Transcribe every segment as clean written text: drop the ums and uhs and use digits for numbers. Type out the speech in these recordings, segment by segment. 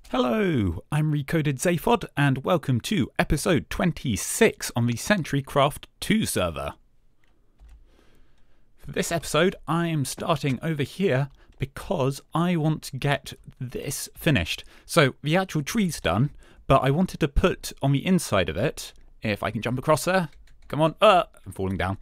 Hello, I'm Recoded Zaphod, and welcome to episode 26 on the Centricraft-2 server. For this episode, I am starting over here because I want to get this finished. So the actual tree's done, but I wanted to put on the inside of it, if I can jump across there, come on, I'm falling down.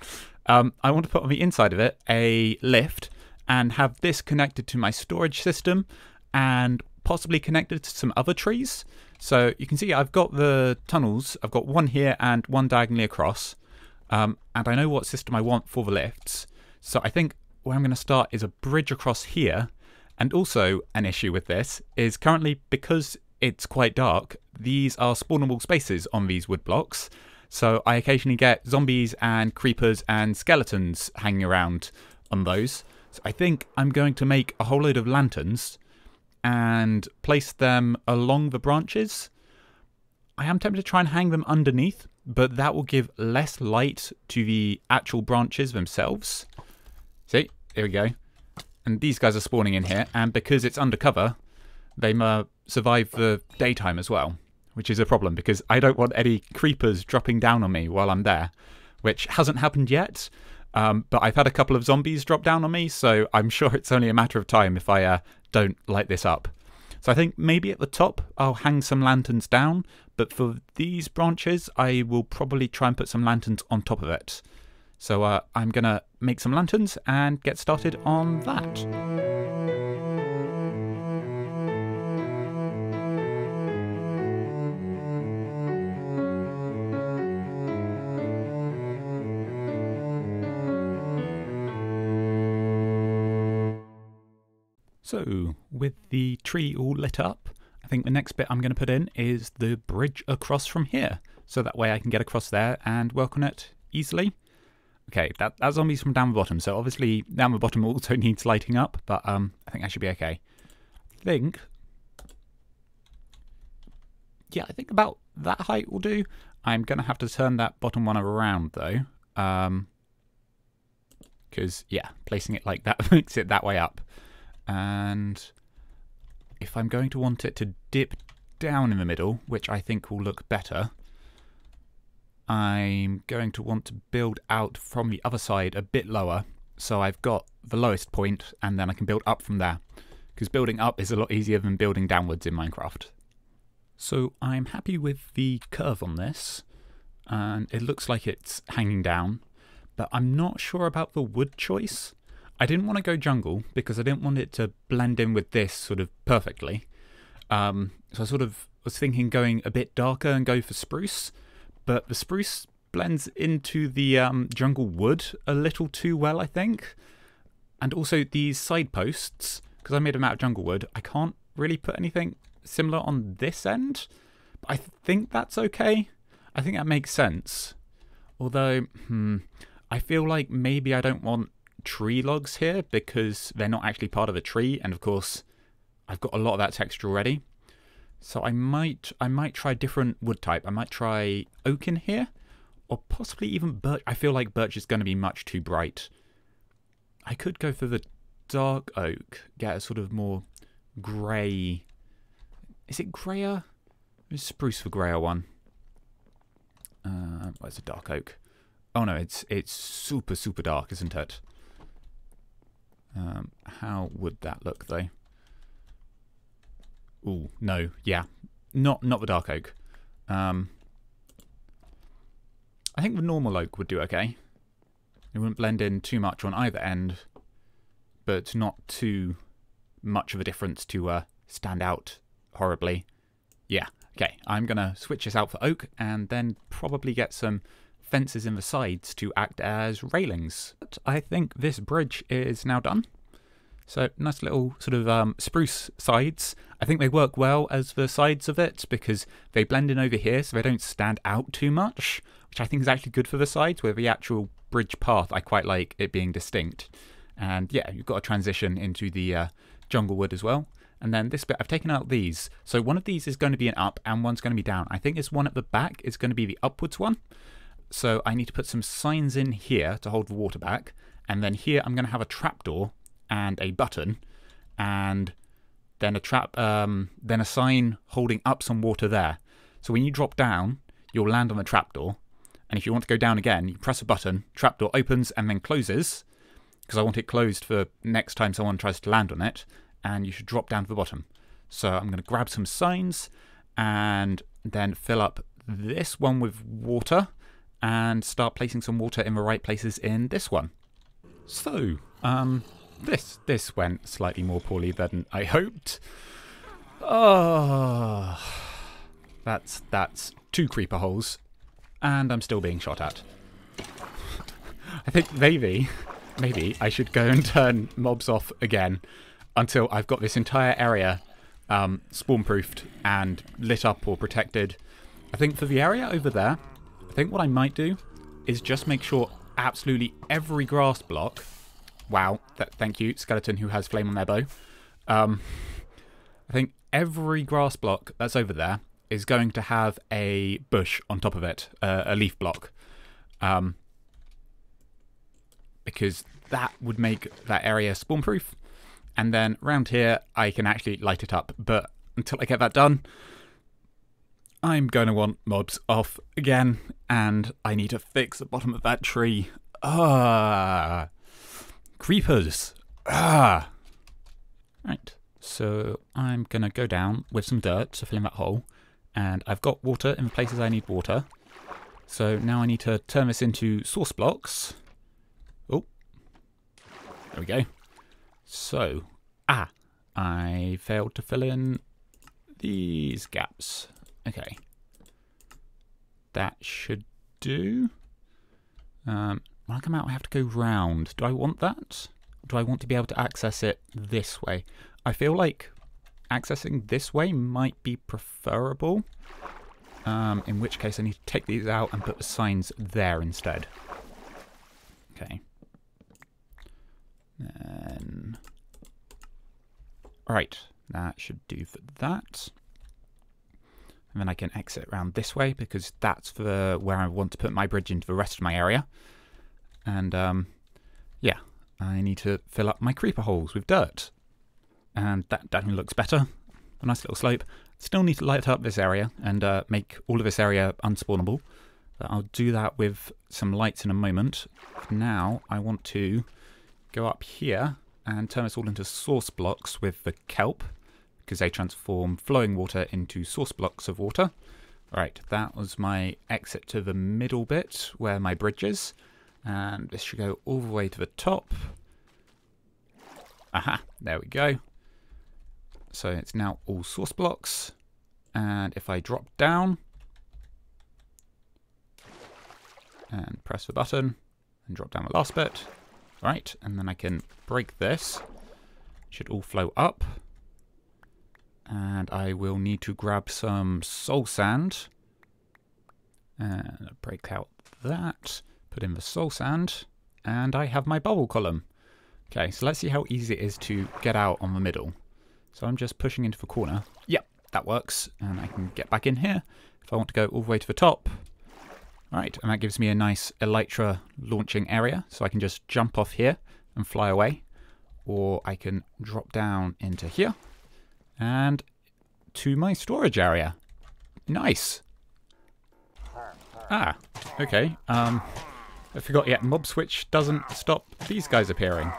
I want to put on the inside of it a lift and have this connected to my storage system and possibly connected to some other trees. So you can see I've got the tunnels. I've got one here and one diagonally across. And I know what system I want for the lifts. So I think where I'm going to start is a bridge across here. And also an issue with this is currently, because it's quite dark, these are spawnable spaces on these wood blocks. So I occasionally get zombies and creepers and skeletons hanging around on those. So I think I'm going to make a whole load of lanterns and place them along the branches. I am tempted to try and hang them underneath, but that will give less light to the actual branches themselves. See, there we go. And these guys are spawning in here, and because it's undercover, they survive the daytime as well, which is a problem because I don't want any creepers dropping down on me while I'm there, which hasn't happened yet. But I've had a couple of zombies drop down on me, so I'm sure it's only a matter of time if I don't light this up. So I think maybe at the top I'll hang some lanterns down, but for these branches I will probably try and put some lanterns on top of it. So I'm going to make some lanterns and get started on that. So, with the tree all lit up, I think the next bit I'm going to put in is the bridge across from here. So that way I can get across there and work on it easily. Okay, that zombie's from down the bottom, so obviously down the bottom also needs lighting up, but I think that should be okay. I think about that height will do. I'm going to have to turn that bottom one around though. Because, yeah, placing it like that makes it that way up. And if I'm going to want it to dip down in the middle, which I think will look better, I'm going to want to build out from the other side a bit lower. So I've got the lowest point and then I can build up from there. Because building up is a lot easier than building downwards in Minecraft. So I'm happy with the curve on this. And it looks like it's hanging down. But I'm not sure about the wood choice. I didn't want to go jungle because I didn't want it to blend in with this sort of perfectly. So I sort of was thinking going a bit darker and go for spruce. But the spruce blends into the jungle wood a little too well, I think. And also these side posts, because I made them out of jungle wood, I can't really put anything similar on this end. But I think that's okay. I think that makes sense. Although, I feel like maybe I don't want tree logs here because they're not actually part of a tree, and of course I've got a lot of that texture already. So I might try a different wood type. I might try oak in here, or possibly even birch. I feel like birch is going to be much too bright. I could go for the dark oak, get a sort of more grey. Is it greyer? Is spruce the greyer one? Where's the dark oak? Oh no, it's super dark, isn't it? How would that look though? Ooh, no, yeah, not the dark oak. I think the normal oak would do okay. It wouldn't blend in too much on either end, but not too much of a difference to stand out horribly. Yeah, okay, I'm gonna switch this out for oak and then probably get some fences in the sides to act as railings. But I think this bridge is now done. So nice little sort of spruce sides. I think they work well as the sides of it because they blend in over here so they don't stand out too much, which I think is actually good for the sides, where the actual bridge path, I quite like it being distinct. And yeah, you've got a transition into the jungle wood as well. And then this bit, I've taken out these. So one of these is going to be an up and one's going to be down. I think this one at the back is going to be the upwards one. So I need to put some signs in here to hold the water back. And then here I'm going to have a trapdoor and a button, and then then a sign holding up some water there. So when you drop down, you'll land on the trapdoor. And if you want to go down again, you press a button, trapdoor opens and then closes, because I want it closed for next time someone tries to land on it, and you should drop down to the bottom. So I'm going to grab some signs and then fill up this one with water and start placing some water in the right places in this one. So, this went slightly more poorly than I hoped. Oh, that's 2 creeper holes, and I'm still being shot at. I think maybe I should go and turn mobs off again until I've got this entire area spawn-proofed and lit up or protected. I think for the area over there, I think what I might do is just make sure absolutely every grass block... Wow, thank you, skeleton who has flame on their bow. I think every grass block that's over there is going to have a bush on top of it, a leaf block. Because that would make that area spawn-proof. And then around here, I can actually light it up. But until I get that done, I'm going to want mobs off again. And I need to fix the bottom of that tree. Creepers. Right. So I'm going to go down with some dirt to fill in that hole. And I've got water in the places I need water. So now I need to turn this into source blocks. Oh. There we go. So, I failed to fill in these gaps. Okay. That should do. When I come out, I have to go round. Do I want that? Or do I want to be able to access it this way? I feel like accessing this way might be preferable. In which case I need to take these out and put the signs there instead. Okay. Then... Alright, that should do for that. And then I can exit around this way because that's for where I want to put my bridge into the rest of my area. And yeah, I need to fill up my creeper holes with dirt. And that definitely looks better. A nice little slope. Still need to light up this area and make all of this area unspawnable. But I'll do that with some lights in a moment. Now I want to go up here and turn this all into source blocks with the kelp, because they transform flowing water into source blocks of water. Right, that was my exit to the middle bit where my bridge is. And this should go all the way to the top. Aha, there we go. So it's now all source blocks. And if I drop down and press the button and drop down the last bit, right, and then I can break this. It should all flow up. And I will need to grab some soul sand and break out that, put in the soul sand, and I have my bubble column. Okay, so let's see how easy it is to get out on the middle. So I'm just pushing into the corner. Yep, that works. And I can get back in here if I want to go all the way to the top. Right, and that gives me a nice elytra launching area. So I can just jump off here and fly away. Or I can drop down into here and to my storage area. Nice. Ah, okay. I forgot yet, mob switch doesn't stop these guys appearing.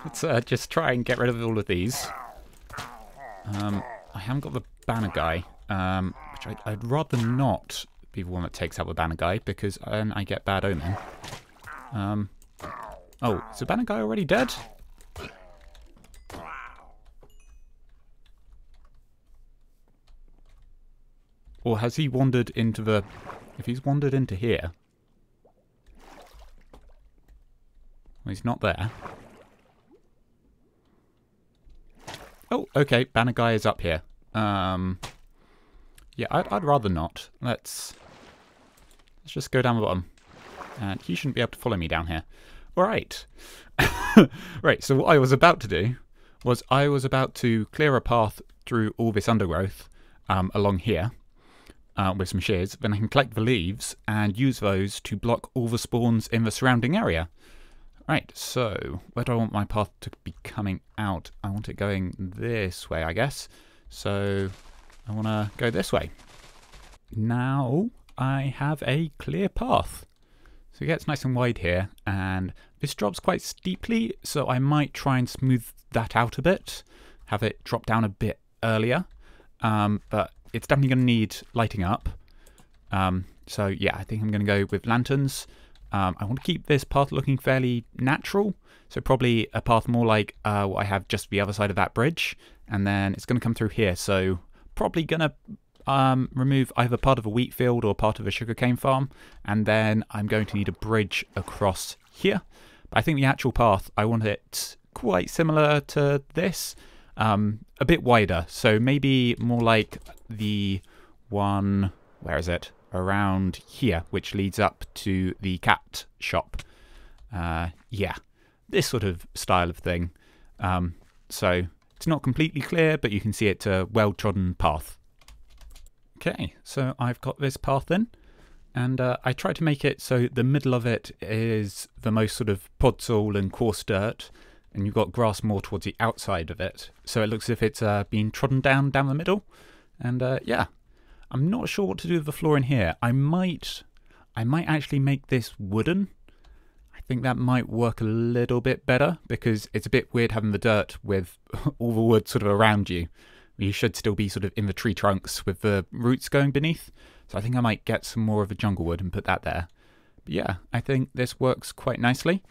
Let's just try and get rid of all of these. I haven't got the banner guy, which I'd rather not be the one that takes out the banner guy, because then I get bad omen. Oh, is the banner guy already dead? Or has he wandered into the... If he's wandered into here... Well, he's not there. Oh, okay, banner guy is up here. Yeah, I'd rather not. Let's just go down the bottom. And he shouldn't be able to follow me down here. Alright. Right, so what I was about to do was I was about to clear a path through all this undergrowth along here. with some shears, then I can collect the leaves and use those to block all the spawns in the surrounding area. Right, so where do I want my path to be coming out? I want it going this way, I guess. So I want to go this way. Now I have a clear path. So it gets nice and wide here, and this drops quite steeply, so I might try and smooth that out a bit, have it drop down a bit earlier, but it's definitely going to need lighting up. So yeah, I think I'm going to go with lanterns. I want to keep this path looking fairly natural, so probably a path more like what I have just the other side of that bridge, and then it's going to come through here, so probably going to remove either part of a wheat field or part of a sugarcane farm, and then I'm going to need a bridge across here. But I think the actual path, I want it quite similar to this, a bit wider, so maybe more like the one, where is it, around here, which leads up to the cat shop. Yeah, this sort of style of thing. So it's not completely clear, but you can see it's a well-trodden path. Okay, so I've got this path in, and I tried to make it so the middle of it is the most sort of podzol and coarse dirt, and you've got grass more towards the outside of it, so it looks as if it's been trodden down the middle. And yeah, I'm not sure what to do with the floor in here. I might actually make this wooden. I think that might work a little bit better, because it's a bit weird having the dirt with all the wood sort of around you. You should still be sort of in the tree trunks with the roots going beneath. So I think I might get some more of a jungle wood and put that there. But yeah, I think this works quite nicely.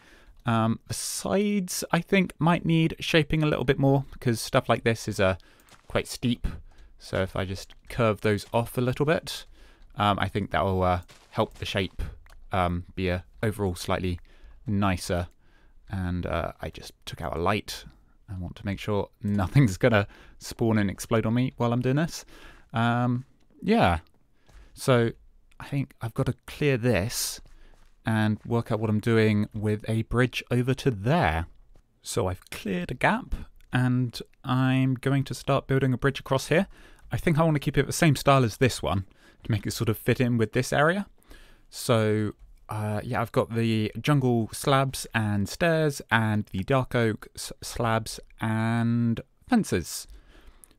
The sides, I think, might need shaping a little bit more, because stuff like this is quite steep. So if I just curve those off a little bit, I think that will help the shape be overall slightly nicer. And I just took out a light. I want to make sure nothing's going to spawn and explode on me while I'm doing this. Yeah, so I think I've got to clear this and work out what I'm doing with a bridge over to there. So I've cleared a gap, and I'm going to start building a bridge across here. I think I want to keep it the same style as this one to make it sort of fit in with this area. So yeah, I've got the jungle slabs and stairs and the dark oak slabs and fences.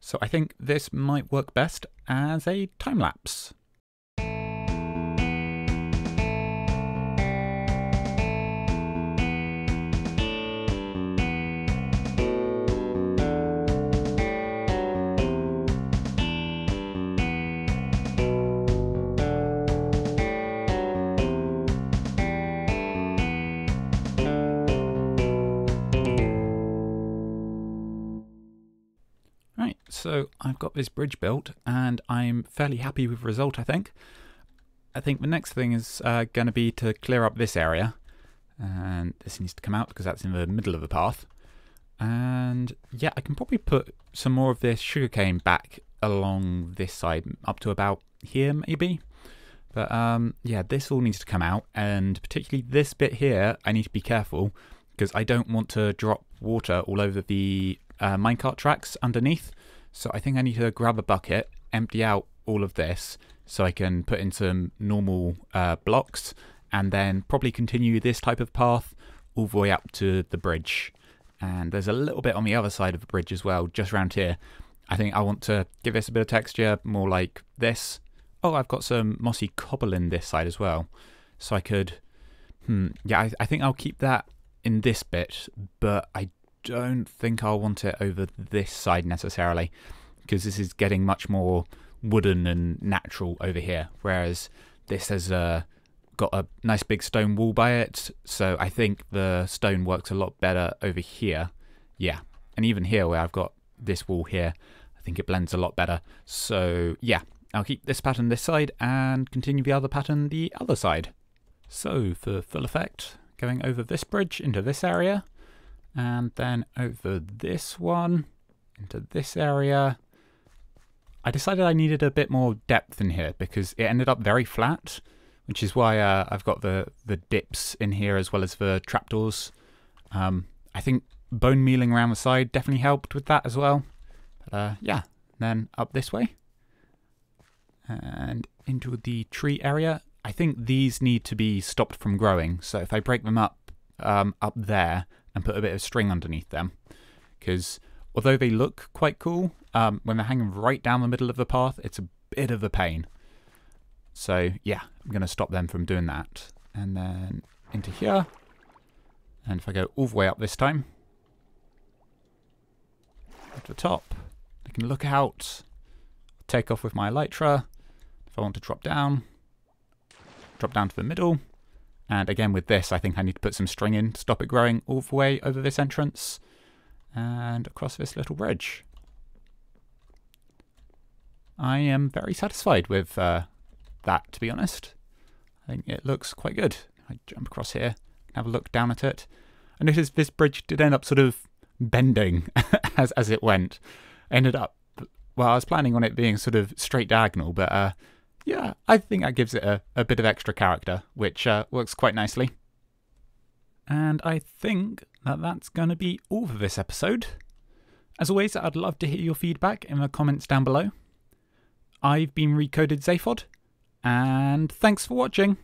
So I think this might work best as a time lapse. So I've got this bridge built, and I'm fairly happy with the result, I think. I think the next thing is going to be to clear up this area. And this needs to come out because that's in the middle of the path. And yeah, I can probably put some more of this sugarcane back along this side, up to about here maybe. But yeah, this all needs to come out, and particularly this bit here, I need to be careful because I don't want to drop water all over the minecart tracks underneath. So I think I need to grab a bucket, empty out all of this so I can put in some normal blocks, and then probably continue this type of path all the way up to the bridge. And there's a little bit on the other side of the bridge as well, just around here. I think I want to give this a bit of texture, more like this. Oh, I've got some mossy cobble in this side as well. So I could, yeah, I think I'll keep that in this bit, but I don't think I'll want it over this side necessarily, because this is getting much more wooden and natural over here, whereas this has got a nice big stone wall by it, so I think the stone works a lot better over here. Yeah, and even here where I've got this wall here, I think it blends a lot better. So yeah, I'll keep this pattern this side and continue the other pattern the other side. So for full effect, going over this bridge into this area, and then over this one into this area. I decided I needed a bit more depth in here because it ended up very flat, which is why I've got the dips in here as well as the trapdoors. I think bone mealing around the side definitely helped with that as well. But yeah, then up this way. And into the tree area. I think these need to be stopped from growing. So if I break them up there and put a bit of string underneath them, because although they look quite cool, when they're hanging right down the middle of the path, it's a bit of a pain. So yeah, I'm going to stop them from doing that. And then into here. And if I go all the way up this time, at the top, I can look out, take off with my elytra. If I want to drop down to the middle. And again with this, I think I need to put some string in to stop it growing all the way over this entrance and across this little bridge. I am very satisfied with that, to be honest. I think it looks quite good. I jump across here, have a look down at it. I noticed this bridge did end up sort of bending as it went. Ended up, well, I was planning on it being sort of straight diagonal, but yeah, I think that gives it a bit of extra character, which works quite nicely. And I think that that's going to be all for this episode. As always, I'd love to hear your feedback in the comments down below. I've been Recoded Zaphod, and thanks for watching.